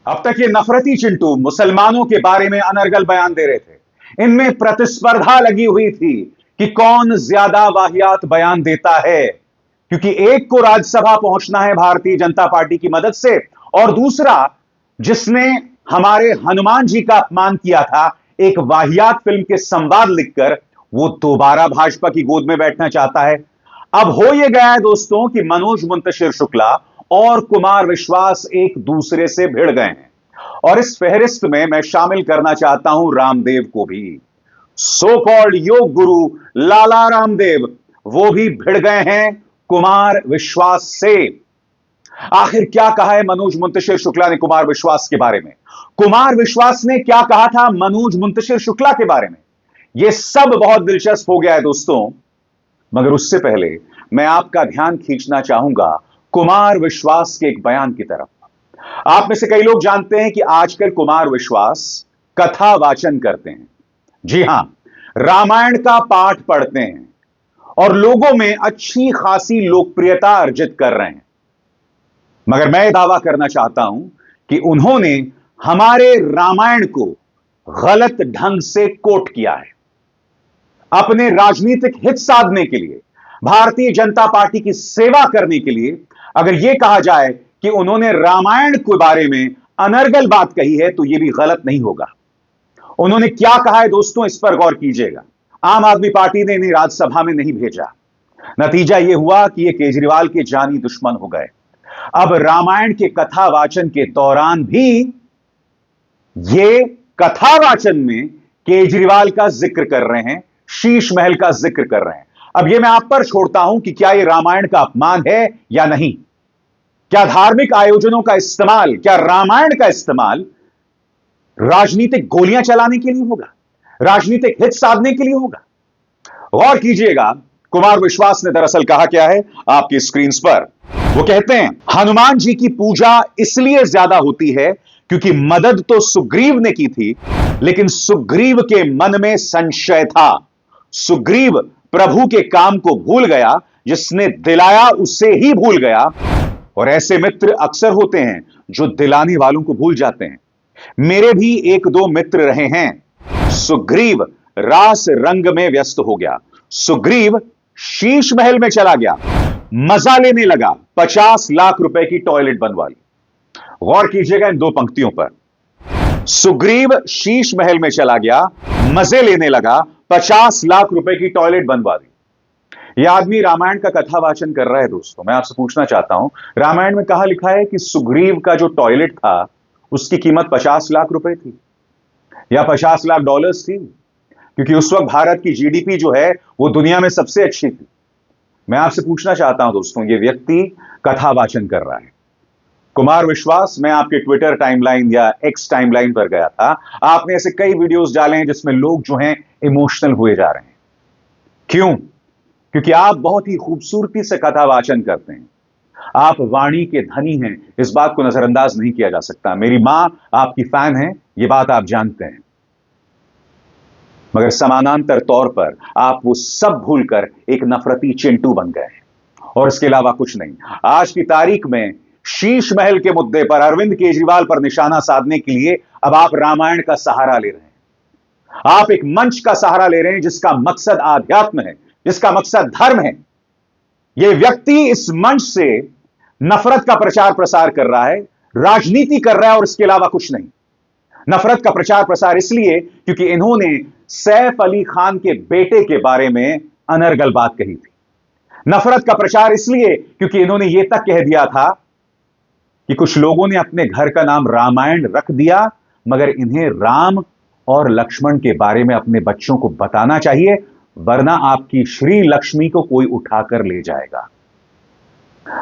अब तक ये नफरती चिंटू मुसलमानों के बारे में अनर्गल बयान दे रहे थे। इनमें प्रतिस्पर्धा लगी हुई थी कि कौन ज्यादा वाहियात बयान देता है, क्योंकि एक को राज्यसभा पहुंचना है भारतीय जनता पार्टी की मदद से, और दूसरा जिसने हमारे हनुमान जी का अपमान किया था एक वाहियात फिल्म के संवाद लिखकर, वो दोबारा भाजपा की गोद में बैठना चाहता है। अब हो यह गया है दोस्तों कि मनोज मुंतशिर शुक्ला और कुमार विश्वास एक दूसरे से भिड़ गए हैं, और इस फहरिस्त में मैं शामिल करना चाहता हूं रामदेव को भी। सो कॉल्ड योग गुरु लाला रामदेव, वो भी भिड़ गए हैं कुमार विश्वास से। आखिर क्या कहा है मनोज मुंतशिर शुक्ला ने कुमार विश्वास के बारे में? कुमार विश्वास ने क्या कहा था मनोज मुंतशिर शुक्ला के बारे में? यह सब बहुत दिलचस्प हो गया है दोस्तों, मगर उससे पहले मैं आपका ध्यान खींचना चाहूंगा कुमार विश्वास के एक बयान की तरफ। आप में से कई लोग जानते हैं कि आजकल कुमार विश्वास कथा वाचन करते हैं। जी हां, रामायण का पाठ पढ़ते हैं और लोगों में अच्छी खासी लोकप्रियता अर्जित कर रहे हैं। मगर मैं दावा करना चाहता हूं कि उन्होंने हमारे रामायण को गलत ढंग से कोट किया है। अपने राजनीतिक हित साधने के लिए, भारतीय जनता पार्टी की सेवा करने के लिए अगर यह कहा जाए कि उन्होंने रामायण के बारे में अनर्गल बात कही है, तो यह भी गलत नहीं होगा। उन्होंने क्या कहा है दोस्तों, इस पर गौर कीजिएगा। आम आदमी पार्टी ने इन्हें राज्यसभा में नहीं भेजा। नतीजा यह हुआ कि यह केजरीवाल के जानी दुश्मन हो गए। अब रामायण के कथा वाचन के दौरान भी ये कथा वाचन में केजरीवाल का जिक्र कर रहे हैं, शीश महल का जिक्र कर रहे हैं। अब यह मैं आप पर छोड़ता हूं कि क्या यह रामायण का अपमान है या नहीं। क्या धार्मिक आयोजनों का इस्तेमाल, क्या रामायण का इस्तेमाल राजनीतिक गोलियां चलाने के लिए होगा, राजनीतिक हित साधने के लिए होगा? गौर कीजिएगा, कुमार विश्वास ने दरअसल कहा क्या है आपकी स्क्रीन पर। वो कहते हैं हनुमान जी की पूजा इसलिए ज्यादा होती है क्योंकि मदद तो सुग्रीव ने की थी, लेकिन सुग्रीव के मन में संशय था। सुग्रीव प्रभु के काम को भूल गया, जिसने दिलाया उसे ही भूल गया। और ऐसे मित्र अक्सर होते हैं जो दिलाने वालों को भूल जाते हैं। मेरे भी एक दो मित्र रहे हैं। सुग्रीव रास रंग में व्यस्त हो गया, सुग्रीव शीश महल में चला गया, मजा लेने लगा, 50 लाख रुपए की टॉयलेट बनवा ली। गौर कीजिएगा इन दो पंक्तियों पर। सुग्रीव शीश महल में चला गया, मजे लेने लगा, 50 लाख रुपए की टॉयलेट बनवा दी। यह आदमी रामायण का कथा वाचन कर रहा है दोस्तों। मैं आपसे पूछना चाहता हूं, रामायण में कहां लिखा है कि सुग्रीव का जो टॉयलेट था उसकी कीमत 50 लाख रुपए थी या 50 लाख डॉलर्स थी? क्योंकि उस वक्त भारत की जीडीपी जो है वो दुनिया में सबसे अच्छी थी। मैं आपसे पूछना चाहता हूं दोस्तों, यह व्यक्ति कथा वाचन कर रहा है। कुमार विश्वास, मैं आपके ट्विटर टाइमलाइन या एक्स टाइमलाइन पर गया था, आपने ऐसे कई वीडियोस डाले हैं जिसमें लोग जो हैं इमोशनल हुए जा रहे हैं। क्यों? क्योंकि आप बहुत ही खूबसूरती से कथा वाचन करते हैं, आप वाणी के धनी हैं, इस बात को नजरअंदाज नहीं किया जा सकता। मेरी मां आपकी फैन है, यह बात आप जानते हैं। मगर समानांतर तौर पर आप वो सब भूलकर एक नफरती चिंटू बन गए हैं, और इसके अलावा कुछ नहीं। आज की तारीख में शीश महल के मुद्दे पर अरविंद केजरीवाल पर निशाना साधने के लिए अब आप रामायण का सहारा ले रहे हैं। आप एक मंच का सहारा ले रहे हैं जिसका मकसद आध्यात्म है, जिसका मकसद धर्म है। यह व्यक्ति इस मंच से नफरत का प्रचार प्रसार कर रहा है, राजनीति कर रहा है, और इसके अलावा कुछ नहीं। नफरत का प्रचार प्रसार इसलिए क्योंकि इन्होंने सैफ अली खान के बेटे के बारे में अनर्गल बात कही थी। नफरत का प्रचार इसलिए क्योंकि इन्होंने यह तक कह दिया था कि कुछ लोगों ने अपने घर का नाम रामायण रख दिया, मगर इन्हें राम और लक्ष्मण के बारे में अपने बच्चों को बताना चाहिए, वरना आपकी श्री लक्ष्मी को कोई उठाकर ले जाएगा।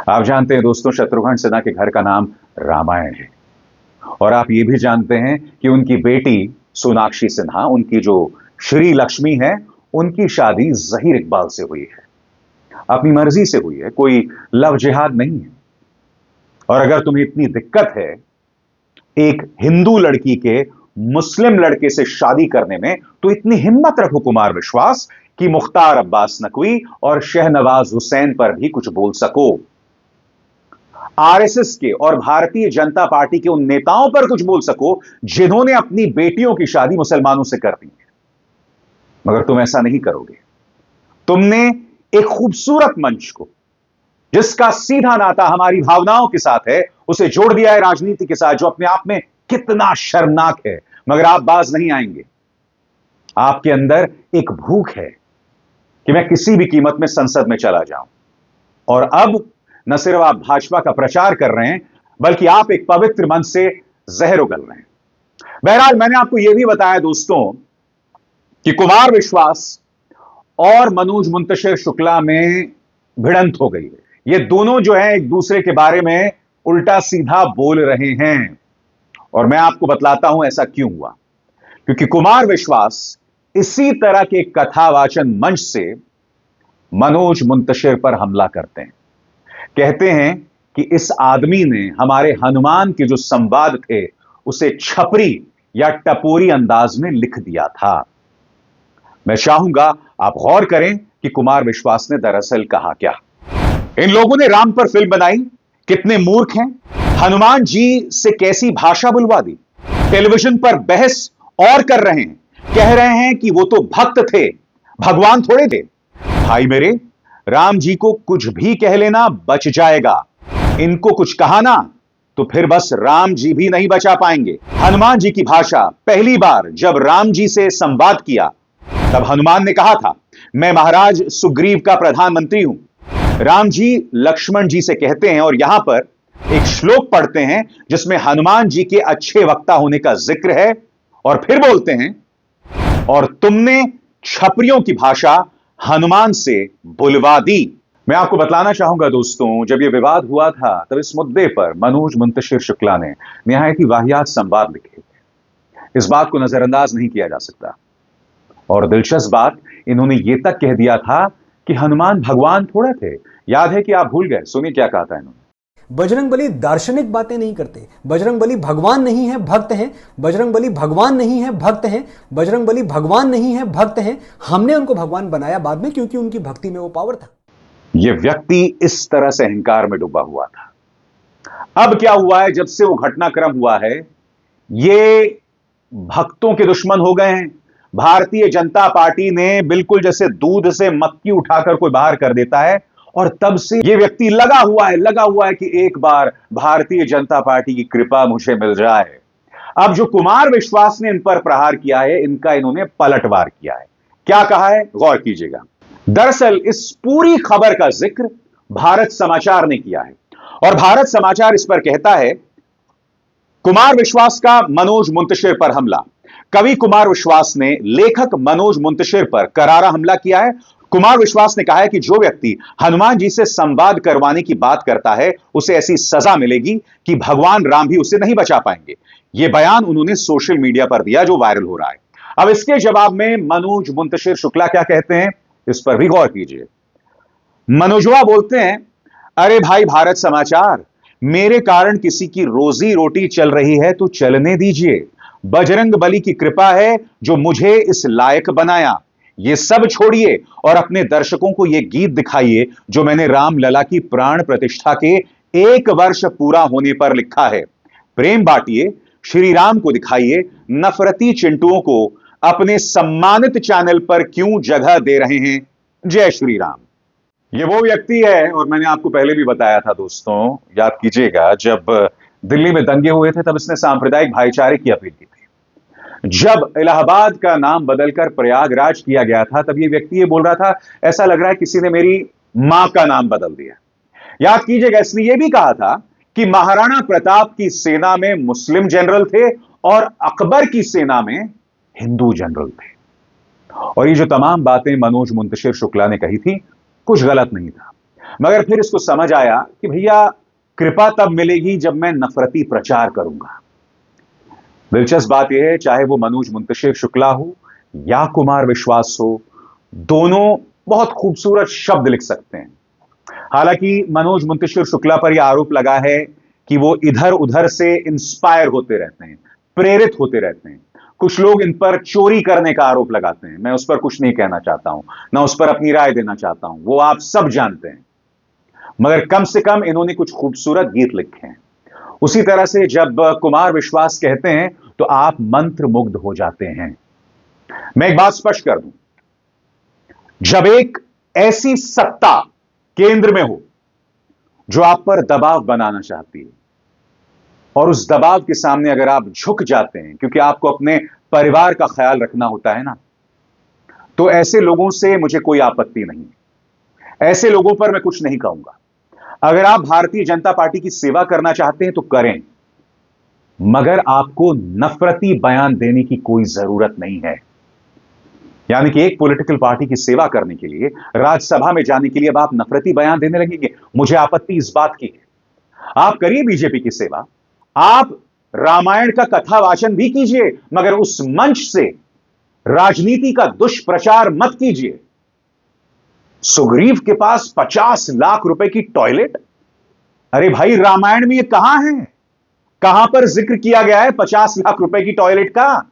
आप जानते हैं दोस्तों, शत्रुघ्न सिन्हा के घर का नाम रामायण है, और आप यह भी जानते हैं कि उनकी बेटी सोनाक्षी सिन्हा, उनकी जो श्री लक्ष्मी है, उनकी शादी जहीर इकबाल से हुई है, अपनी मर्जी से हुई है, कोई लव जिहाद नहीं है। और अगर तुम्हें इतनी दिक्कत है एक हिंदू लड़की के मुस्लिम लड़के से शादी करने में, तो इतनी हिम्मत रखो कुमार विश्वास कि मुख्तार अब्बास नकवी और शहनवाज हुसैन पर भी कुछ बोल सको। आरएसएस के और भारतीय जनता पार्टी के उन नेताओं पर कुछ बोल सको जिन्होंने अपनी बेटियों की शादी मुसलमानों से कर दी है। मगर तुम ऐसा नहीं करोगे। तुमने एक खूबसूरत मंच को, जिसका सीधा नाता हमारी भावनाओं के साथ है, उसे जोड़ दिया है राजनीति के साथ, जो अपने आप में कितना शर्मनाक है। मगर आप बाज नहीं आएंगे। आपके अंदर एक भूख है कि मैं किसी भी कीमत में संसद में चला जाऊं। और अब न सिर्फ आप भाजपा का प्रचार कर रहे हैं, बल्कि आप एक पवित्र मन से जहर उगल रहे हैं। बहरहाल, मैंने आपको यह भी बताया दोस्तों कि कुमार विश्वास और मनोज मुंतशिर शुक्ला में भिड़ंत हो गई है। ये दोनों जो है एक दूसरे के बारे में उल्टा सीधा बोल रहे हैं। और मैं आपको बतलाता हूं ऐसा क्यों हुआ। क्योंकि कुमार विश्वास इसी तरह के कथावाचन मंच से मनोज मुंतशिर पर हमला करते हैं। कहते हैं कि इस आदमी ने हमारे हनुमान के जो संवाद थे उसे छपरी या टपोरी अंदाज में लिख दिया था। मैं चाहूंगा आप गौर करें कि कुमार विश्वास ने दरअसल कहा क्या। इन लोगों ने राम पर फिल्म बनाई, कितने मूर्ख हैं। हनुमान जी से कैसी भाषा बुलवा दी, टेलीविजन पर बहस और कर रहे हैं, कह रहे हैं कि वो तो भक्त थे, भगवान थोड़े थे। भाई मेरे, राम जी को कुछ भी कह लेना बच जाएगा, इनको कुछ कहा ना तो फिर बस राम जी भी नहीं बचा पाएंगे। हनुमान जी की भाषा, पहली बार जब राम जी से संवाद किया तब हनुमान ने कहा था, मैं महाराज सुग्रीव का प्रधानमंत्री हूं। राम जी लक्ष्मण जी से कहते हैं, और यहां पर एक श्लोक पढ़ते हैं जिसमें हनुमान जी के अच्छे वक्ता होने का जिक्र है, और फिर बोलते हैं, और तुमने छपरियों की भाषा हनुमान से बुलवा दी। मैं आपको बतलाना चाहूंगा दोस्तों, जब यह विवाद हुआ था तब इस मुद्दे पर मनोज मुंतशिर शुक्ला ने निहायत ही वाहियात संवाद लिखे थे। इस बात को नजरअंदाज नहीं किया जा सकता। और दिलचस्प बात, इन्होंने यह तक कह दिया था कि हनुमान भगवान थोड़े थे। याद है कि आप भूल गए? सुनिए क्या कहा था इन्होंने। बजरंगबली दार्शनिक बातें नहीं करते। बजरंगबली भगवान नहीं है, भक्त हैं। बजरंगबली भगवान नहीं है, भक्त हैं। बजरंगबली भगवान नहीं है, भक्त हैं। हमने उनको भगवान बनाया बाद में, क्योंकि उनकी भक्ति में वो पावर था। यह व्यक्ति इस तरह से अहंकार में डूबा हुआ था। अब क्या हुआ है, जब से वो घटनाक्रम हुआ है, ये भक्तों के दुश्मन हो गए हैं। भारतीय जनता पार्टी ने बिल्कुल जैसे दूध से मक्खी उठाकर कोई बाहर कर देता है, और तब से यह व्यक्ति लगा हुआ है कि एक बार भारतीय जनता पार्टी की कृपा मुझे मिल जाए। अब जो कुमार विश्वास ने इन पर प्रहार किया है, इनका इन्होंने पलटवार किया है। क्या कहा है, गौर कीजिएगा। दरअसल इस पूरी खबर का जिक्र भारत समाचार ने किया है, और भारत समाचार इस पर कहता है, कुमार विश्वास का मनोज मुंतशिर पर हमला। कवि कुमार विश्वास ने लेखक मनोज मुंतशिर पर करारा हमला किया है। कुमार विश्वास ने कहा है कि जो व्यक्ति हनुमान जी से संवाद करवाने की बात करता है, उसे ऐसी सजा मिलेगी कि भगवान राम भी उसे नहीं बचा पाएंगे। यह बयान उन्होंने सोशल मीडिया पर दिया, जो वायरल हो रहा है। अब इसके जवाब में मनोज मुंतशिर शुक्ला क्या कहते हैं, इस पर भी गौर कीजिए। मनोजवा बोलते हैं, अरे भाई भारत समाचार, मेरे कारण किसी की रोजी रोटी चल रही है तो चलने दीजिए। बजरंग बली की कृपा है जो मुझे इस लायक बनाया। ये सब छोड़िए और अपने दर्शकों को यह गीत दिखाइए जो मैंने राम लला की प्राण प्रतिष्ठा के 1 वर्ष पूरा होने पर लिखा है। प्रेम बांटिए, श्री राम को दिखाइए, नफरती चिंटुओं को अपने सम्मानित चैनल पर क्यों जगह दे रहे हैं। जय श्री राम। ये वो व्यक्ति है, और मैंने आपको पहले भी बताया था दोस्तों, याद कीजिएगा, जब दिल्ली में दंगे हुए थे तब इसने सांप्रदायिक भाईचारे की अपील की थी। जब इलाहाबाद का नाम बदलकर प्रयागराज किया गया था तब ये व्यक्ति ये बोल रहा था, ऐसा लग रहा है किसी ने मेरी मां का नाम बदल दिया। याद कीजिएगा, इसने यह भी कहा था कि महाराणा प्रताप की सेना में मुस्लिम जनरल थे और अकबर की सेना में हिंदू जनरल थे। और ये जो तमाम बातें मनोज मुंतशिर शुक्ला ने कही थी, कुछ गलत नहीं था। मगर फिर इसको समझ आया कि भैया कृपा तब मिलेगी जब मैं नफरती प्रचार करूंगा। दिलचस्प बात यह है, चाहे वो मनोज मुंतशिर शुक्ला हो या कुमार विश्वास हो, दोनों बहुत खूबसूरत शब्द लिख सकते हैं। हालांकि मनोज मुंतशिर शुक्ला पर यह आरोप लगा है कि वो इधर उधर से इंस्पायर होते रहते हैं, प्रेरित होते रहते हैं। कुछ लोग इन पर चोरी करने का आरोप लगाते हैं। मैं उस पर कुछ नहीं कहना चाहता हूं, ना उस पर अपनी राय देना चाहता हूं, वो आप सब जानते हैं। मगर कम से कम इन्होंने कुछ खूबसूरत गीत लिखे हैं। उसी तरह से जब कुमार विश्वास कहते हैं तो आप मंत्र मुग्ध हो जाते हैं। मैं एक बात स्पष्ट कर दूं, जब एक ऐसी सत्ता केंद्र में हो जो आप पर दबाव बनाना चाहती है और उस दबाव के सामने अगर आप झुक जाते हैं क्योंकि आपको अपने परिवार का ख्याल रखना होता है ना, तो ऐसे लोगों से मुझे कोई आपत्ति नहीं, ऐसे लोगों पर मैं कुछ नहीं कहूंगा। अगर आप भारतीय जनता पार्टी की सेवा करना चाहते हैं तो करें, मगर आपको नफरती बयान देने की कोई जरूरत नहीं है। यानी कि एक पॉलिटिकल पार्टी की सेवा करने के लिए, राज्यसभा में जाने के लिए अब आप नफरती बयान देने लगेंगे, मुझे आपत्ति इस बात की है। आप करिए बीजेपी की सेवा, आप रामायण का कथा वाचन भी कीजिए, मगर उस मंच से राजनीति का दुष्प्रचार मत कीजिए। सुग्रीव के पास 50 लाख रुपए की टॉयलेट, अरे भाई रामायण में ये कहां है, कहां पर जिक्र किया गया है 50 लाख रुपए की टॉयलेट का?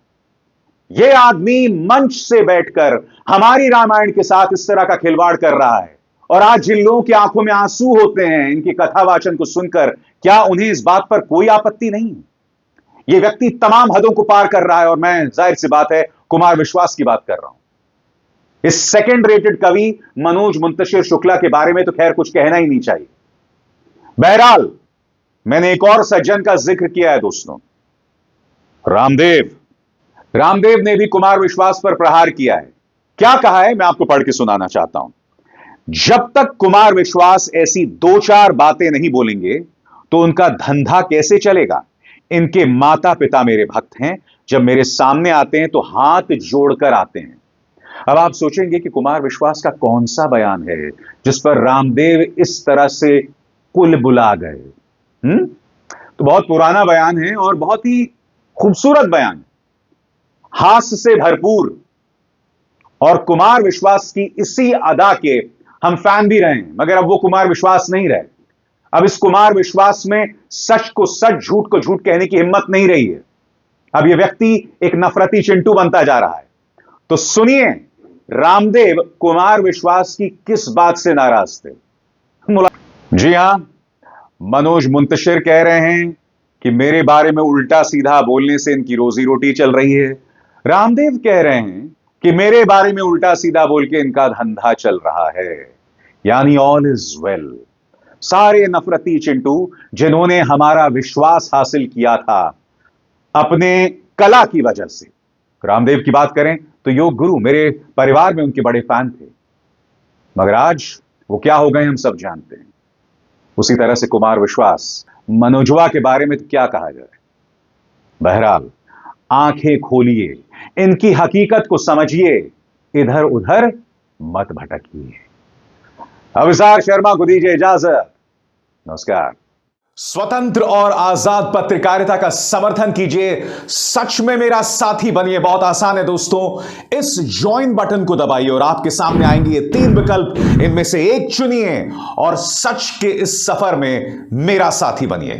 यह आदमी मंच से बैठकर हमारी रामायण के साथ इस तरह का खिलवाड़ कर रहा है, और आज जिन लोगों की आंखों में आंसू होते हैं इनकी कथावाचन को सुनकर, क्या उन्हें इस बात पर कोई आपत्ति नहीं? यह व्यक्ति तमाम हदों को पार कर रहा है, और मैं जाहिर सी बात है कुमार विश्वास की बात कर रहा हूं। इस सेकंड रेटेड कवि मनोज मुंतशिर शुक्ला के बारे में तो खैर कुछ कहना ही नहीं चाहिए। बहरहाल मैंने एक और सज्जन का जिक्र किया है दोस्तों, रामदेव ने भी कुमार विश्वास पर प्रहार किया है। क्या कहा है मैं आपको पढ़ के सुनाना चाहता हूं। जब तक कुमार विश्वास ऐसी 2-4 बातें नहीं बोलेंगे तो उनका धंधा कैसे चलेगा। इनके माता पिता मेरे भक्त हैं, जब मेरे सामने आते हैं तो हाथ जोड़कर आते हैं। अब आप सोचेंगे कि कुमार विश्वास का कौन सा बयान है जिस पर रामदेव इस तरह से कुल बुला गए। तो बहुत पुराना बयान है और बहुत ही खूबसूरत बयान, हास्य से भरपूर, और कुमार विश्वास की इसी अदा के हम फैन भी रहे हैं, मगर अब वो कुमार विश्वास नहीं रहे। अब इस कुमार विश्वास में सच को सच, झूठ को झूठ कहने की हिम्मत नहीं रही है। अब यह व्यक्ति एक नफरती चिंटू बनता जा रहा है। तो सुनिए रामदेव कुमार विश्वास की किस बात से नाराज थे। जी हां, मनोज मुंतशिर कह रहे हैं कि मेरे बारे में उल्टा सीधा बोलने से इनकी रोजी रोटी चल रही है। रामदेव कह रहे हैं कि मेरे बारे में उल्टा सीधा बोल के इनका धंधा चल रहा है। यानी ऑल इज वेल। सारे नफरती चिंटू जिन्होंने हमारा विश्वास हासिल किया था अपने कला की वजह से, रामदेव की बात करें तो योग गुरु, मेरे परिवार में उनके बड़े फैन थे, मगर आज वो क्या हो गए हम सब जानते हैं। उसी तरह से कुमार विश्वास, मनोजवा के बारे में तो क्या कहा जाए। बहरहाल आंखें खोलिए, इनकी हकीकत को समझिए, इधर उधर मत भटकिए। अविसार शर्मा को दीजिए इजाजत। नमस्कार। स्वतंत्र और आजाद पत्रकारिता का समर्थन कीजिए, सच में मेरा साथी बनिए। बहुत आसान है दोस्तों, इस ज्वाइन बटन को दबाइए और आपके सामने आएंगे ये 3 विकल्प, इनमें से एक चुनिए और सच के इस सफर में मेरा साथी बनिए।